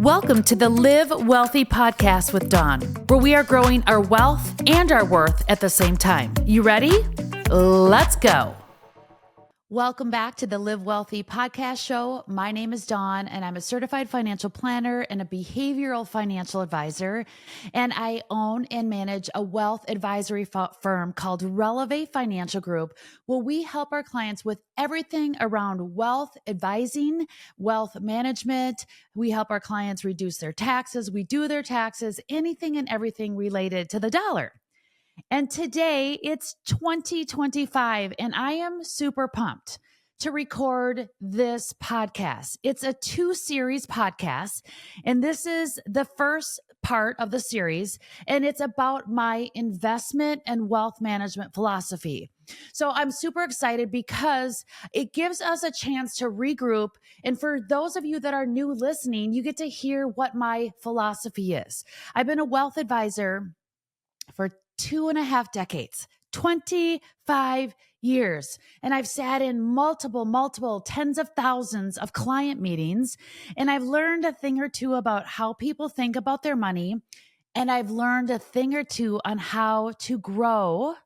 Welcome to the Live Wealthy podcast with Dawn, where we are growing our wealth and our worth at the same time. You ready? Let's go. Welcome back to the Live Wealthy podcast show. My name is Dawn, and I'm a certified financial planner and a behavioral financial advisor. And I own and manage a wealth advisory firm called Redefining Financial Group, where we help our clients with everything around wealth advising, wealth management. We help our clients reduce their taxes. We do their taxes, anything and everything related to the dollar. And today it's 2025, and I am super pumped to record this podcast. It's a 2-series podcast, and this is the first part of the series, and it's about my investment and wealth management philosophy. So I'm super excited because it gives us a chance to regroup. And for those of you that are new listening, you get to hear what my philosophy is. I've been a wealth advisor for 2.5 decades, 25 years. And I've sat in multiple tens of thousands of client meetings. And I've learned a thing or two about how people think about their money. And I've learned a thing or two on how to grow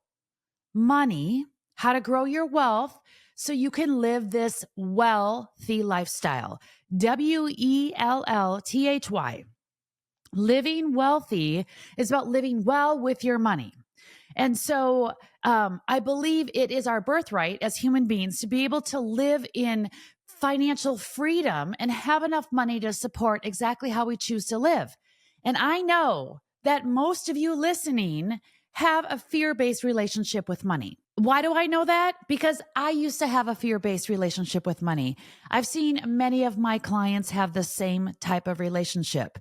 money, how to grow your wealth so you can live this wealthy lifestyle. WELLthy. Living wealthy is about living well with your money. And so I believe it is our birthright as human beings to be able to live in financial freedom and have enough money to support exactly how we choose to live. And I know that most of you listening have a fear-based relationship with money. Why do I know that? Because I used to have a fear-based relationship with money. I've seen many of my clients have the same type of relationship.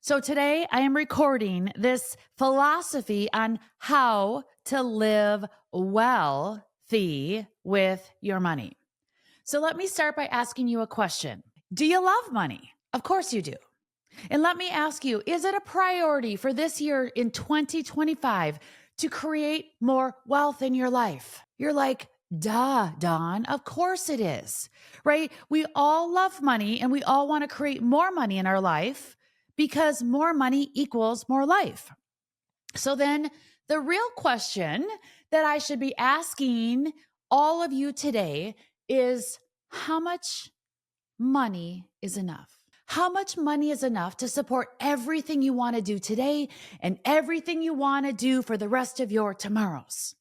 So today I am recording this philosophy on how to live wealthy with your money. So let me start by asking you a question. Do you love money? Of course you do. And let me ask you, is it a priority for this year in 2025 to create more wealth in your life? You're like, duh, Dawn, of course it is, right? We all love money and we all want to create more money in our life because more money equals more life. So then the real question that I should be asking all of you today is, how much money is enough? How much money is enough to support everything you want to do today and everything you want to do for the rest of your tomorrows?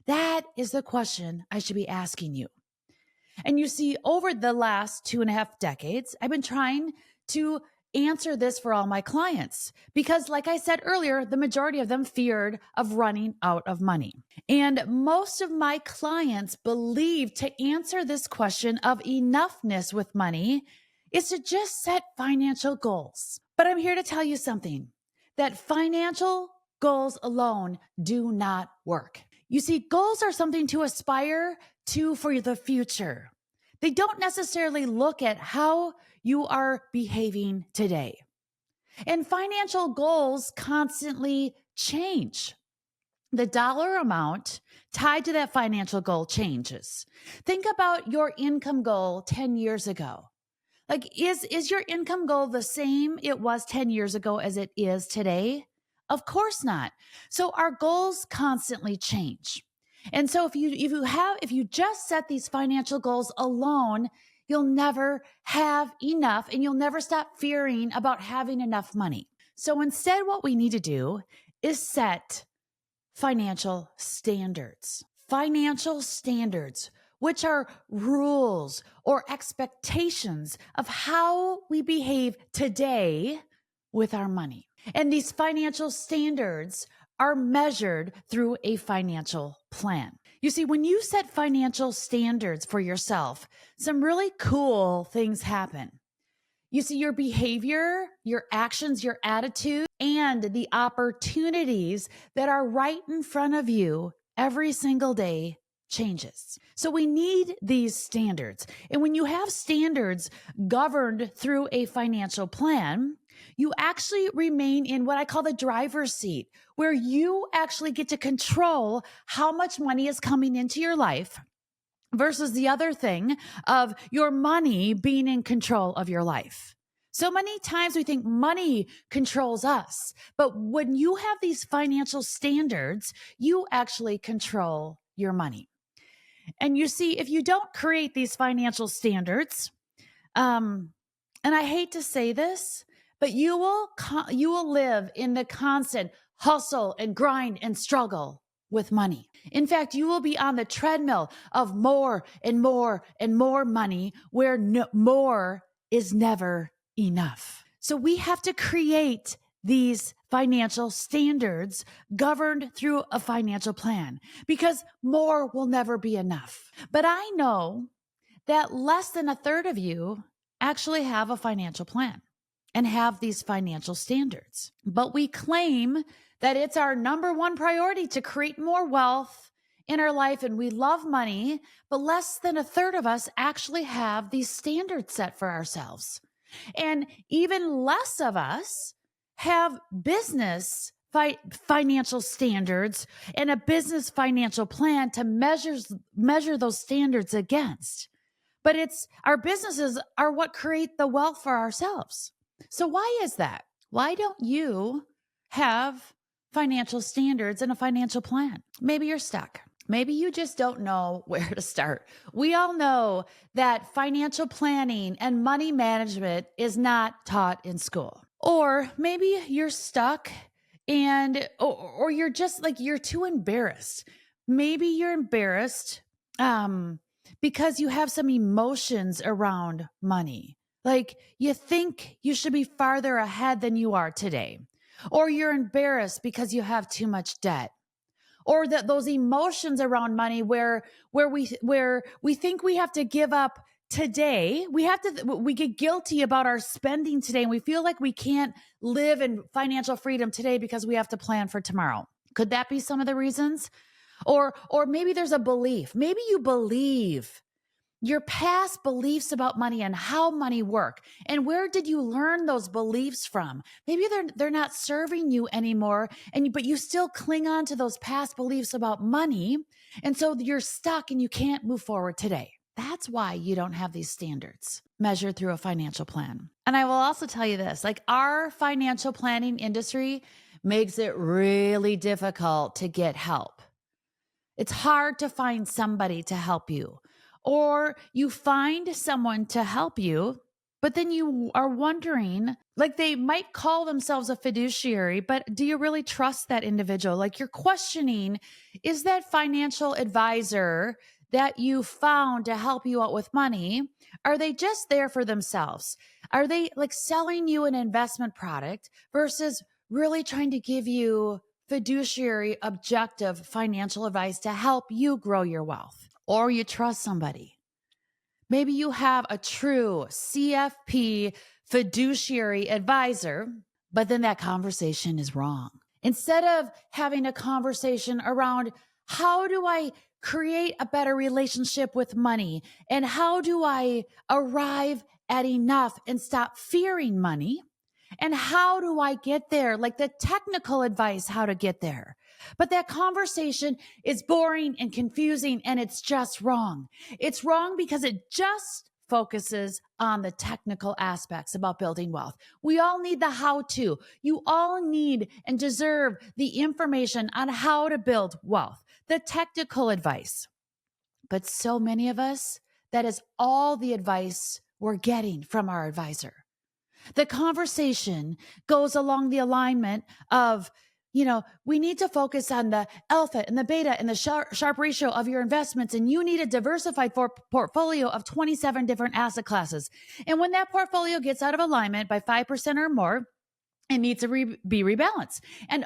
That is the question I should be asking you. And you see, over the last 2.5 decades, I've been trying to answer this for all my clients because, like I said earlier, the majority of them feared of running out of money. And most of my clients believe to answer this question of enoughness with money is to just set financial goals. But I'm here to tell you something, that financial goals alone do not work. You see, goals are something to aspire to for the future. They don't necessarily look at how you are behaving today. And financial goals constantly change. The dollar amount tied to that financial goal changes. Think about your income goal 10 years ago. Like, is your income goal the same it was 10 years ago as it is today? Of course not. So our goals constantly change. And so if you just set these financial goals alone, you'll never have enough and you'll never stop fearing about having enough money. So instead, what we need to do is set financial standards. Financial standards, which are rules or expectations of how we behave today with our money. And these financial standards are measured through a financial plan. You see, when you set financial standards for yourself, some really cool things happen. You see, your behavior, your actions, your attitude, and the opportunities that are right in front of you every single day changes. So we need these standards. And when you have standards governed through a financial plan, you actually remain in what I call the driver's seat, where you actually get to control how much money is coming into your life versus the other thing of your money being in control of your life. So many times we think money controls us, but when you have these financial standards, you actually control your money. And you see, if you don't create these financial standards, and I hate to say this, but you will live in the constant hustle and grind and struggle with money. In fact, you will be on the treadmill of more and more and more money where more is never enough. So we have to create these financial standards governed through a financial plan because more will never be enough. But I know that less than a third of you actually have a financial plan and have these financial standards. But we claim that it's our number one priority to create more wealth in our life and we love money, but less than a third of us actually have these standards set for ourselves. And even less of us have business financial standards and a business financial plan to measure those standards against. But our businesses are what create the wealth for ourselves. So why is that? Why don't you have financial standards and a financial plan? Maybe you're stuck. Maybe you just don't know where to start. We all know that financial planning and money management is not taught in school. Or maybe you're stuck or you're just like, you're too embarrassed. Maybe you're embarrassed because you have some emotions around money. Like you think you should be farther ahead than you are today. Or you're embarrassed because you have too much debt. Or that those emotions around money where we think we have to give up today. We get guilty about our spending today and we feel like we can't live in financial freedom today because we have to plan for tomorrow. Could that be some of the reasons? Or maybe there's a belief. Maybe you believe your past beliefs about money and how money work. And where did you learn those beliefs from? Maybe they're not serving you anymore, but you still cling on to those past beliefs about money. And so you're stuck and you can't move forward today. That's why you don't have these standards measured through a financial plan. And I will also tell you this, like our financial planning industry makes it really difficult to get help. It's hard to find somebody to help you. Or you find someone to help you, but then you are wondering, like they might call themselves a fiduciary, but do you really trust that individual? Like you're questioning, is that financial advisor that you found to help you out with money, are they just there for themselves? Are they like selling you an investment product versus really trying to give you fiduciary, objective financial advice to help you grow your wealth? Or you trust somebody. Maybe you have a true CFP fiduciary advisor, but then that conversation is wrong. Instead of having a conversation around how do I create a better relationship with money and how do I arrive at enough and stop fearing money, and how do I get there? Like the technical advice, how to get there. But that conversation is boring and confusing and it's just wrong. It's wrong because it just focuses on the technical aspects about building wealth. We all need the how-to. You all need and deserve the information on how to build wealth, the technical advice. But so many of us, that is all the advice we're getting from our advisor. The conversation goes along the alignment of, we need to focus on the alpha and the beta and the sharp ratio of your investments. And you need a diversified portfolio of 27 different asset classes. And when that portfolio gets out of alignment by 5% or more, it needs to be rebalanced. And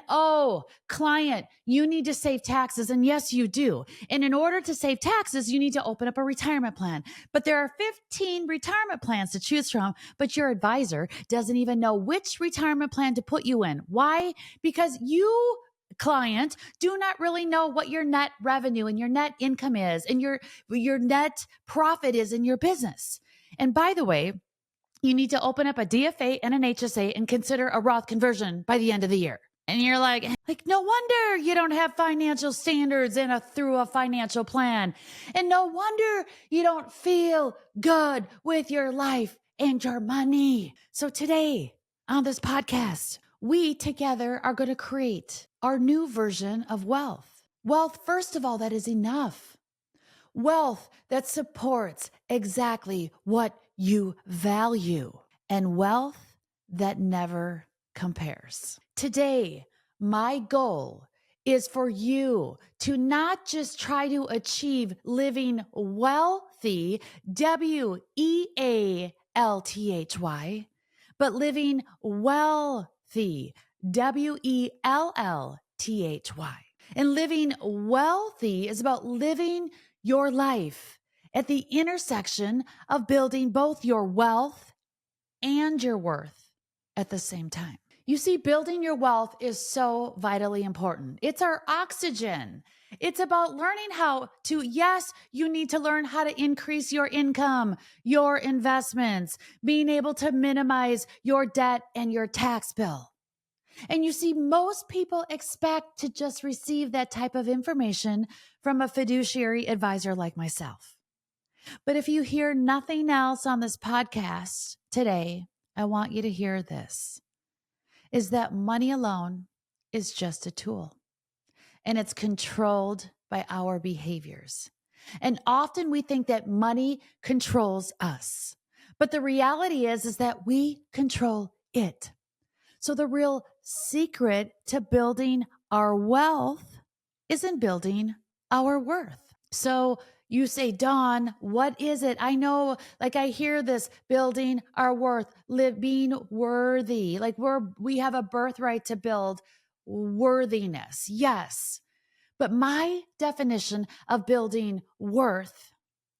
client, you need to save taxes. And yes, you do. And in order to save taxes, you need to open up a retirement plan. But there are 15 retirement plans to choose from, but your advisor doesn't even know which retirement plan to put you in. Why? Because you, client, do not really know what your net revenue and your net income is and your net profit is in your business. And by the way, you need to open up a DFA and an HSA and consider a Roth conversion by the end of the year. And you're like, no wonder you don't have financial standards through a financial plan. And no wonder you don't feel good with your life and your money. So today on this podcast, we together are going to create our new version of wealth. Wealth, first of all, that is enough. Wealth that supports exactly what you value, and wealth that never compares. Today, my goal is for you to not just try to achieve living wealthy, WEALTHY, but living wealthy, WELLTHY. And living wealthy is about living your life at the intersection of building both your wealth and your worth at the same time. You see, building your wealth is so vitally important. It's our oxygen. It's about learning how to, yes, you need to learn how to increase your income, your investments, being able to minimize your debt and your tax bill. And you see, most people expect to just receive that type of information from a fiduciary advisor like myself. But if you hear nothing else on this podcast today, I want you to hear this, is that money alone is just a tool, and it's controlled by our behaviors. And often we think that money controls us, but the reality is that we control it. So the real secret to building our wealth is in building our worth. So you say, Dawn, what is it? I know, like I hear this, building our worth, being worthy. Like we have a birthright to build worthiness. Yes. But my definition of building worth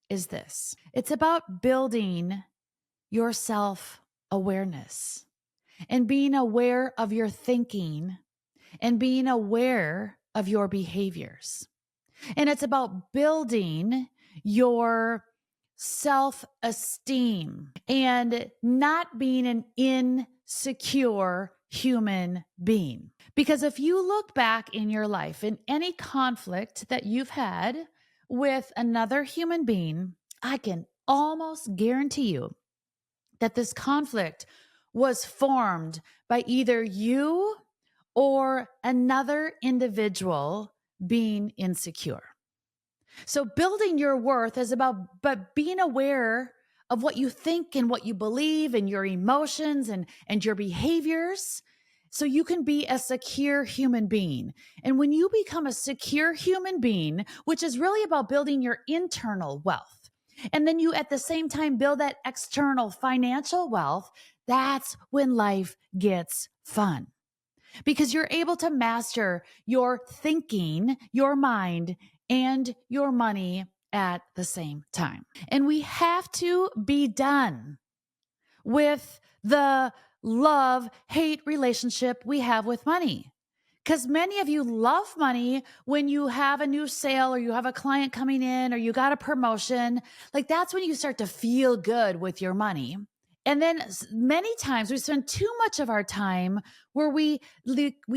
is this. It's about building your self-awareness and being aware of your thinking and being aware of your behaviors. And it's about building your self-esteem and not being an insecure human being. Because if you look back in your life in any conflict that you've had with another human being, I can almost guarantee you that this conflict was formed by either you or another individual being insecure. So building your worth is about being aware of what you think and what you believe and your emotions and your behaviors, so you can be a secure human being. And when you become a secure human being, which is really about building your internal wealth, and then you at the same time build that external financial wealth, that's when life gets fun. Because you're able to master your thinking, your mind, and your money at the same time. And we have to be done with the love-hate relationship we have with money. Because many of you love money when you have a new sale or you have a client coming in or you got a promotion. Like that's when you start to feel good with your money. And then many times we spend too much of our time where we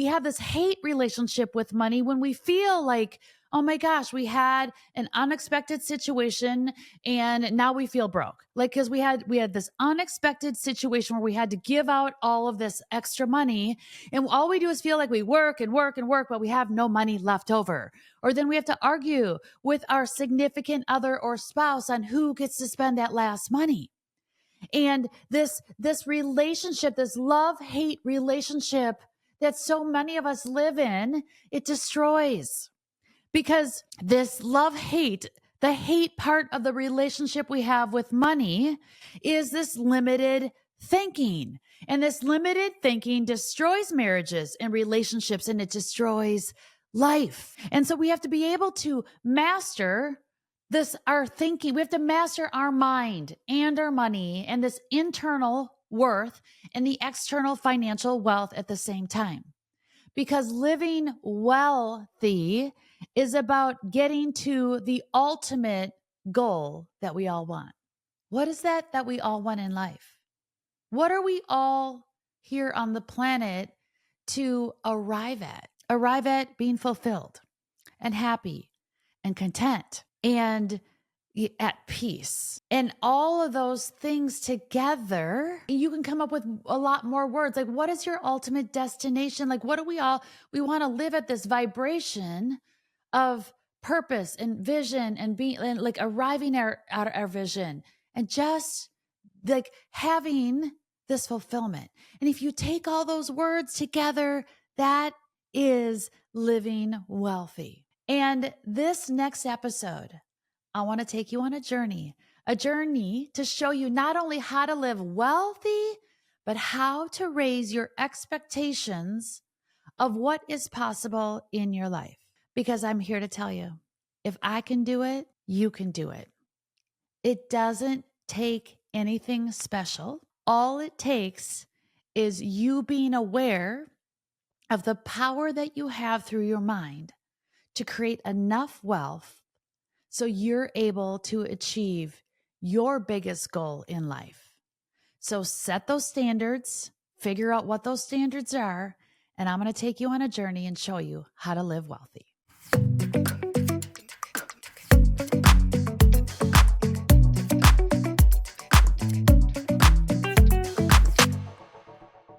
have this hate relationship with money when we feel like, oh my gosh, we had an unexpected situation and now we feel broke. Like, cause we had this unexpected situation where we had to give out all of this extra money. And all we do is feel like we work and work and work, but we have no money left over. Or then we have to argue with our significant other or spouse on who gets to spend that last money. And this relationship, this love-hate relationship that so many of us live in, it destroys. Because this love-hate, the hate part of the relationship we have with money is this limited thinking. And this limited thinking destroys marriages and relationships, and it destroys life. And so we have to be able to master our thinking. We have to master our mind and our money and this internal worth and the external financial wealth at the same time. Because living wealthy is about getting to the ultimate goal that we all want. What is that we all want in life? What are we all here on the planet to arrive at? Arrive at being fulfilled and happy and content. And, at peace. And all of those things together, you can come up with a lot more words. Like, what is your ultimate destination? Like, what do we want to live at this vibration of purpose and vision and being and like arriving at our vision and just like having this fulfillment. And if you take all those words together, that is living wealthy. And this next episode, I want to take you on a journey to show you not only how to live wealthy, but how to raise your expectations of what is possible in your life. Because I'm here to tell you, if I can do it, you can do it. It doesn't take anything special. All it takes is you being aware of the power that you have through your mind to create enough wealth so you're able to achieve your biggest goal in life. So set those standards, figure out what those standards are, and I'm going to take you on a journey and show you how to live wealthy.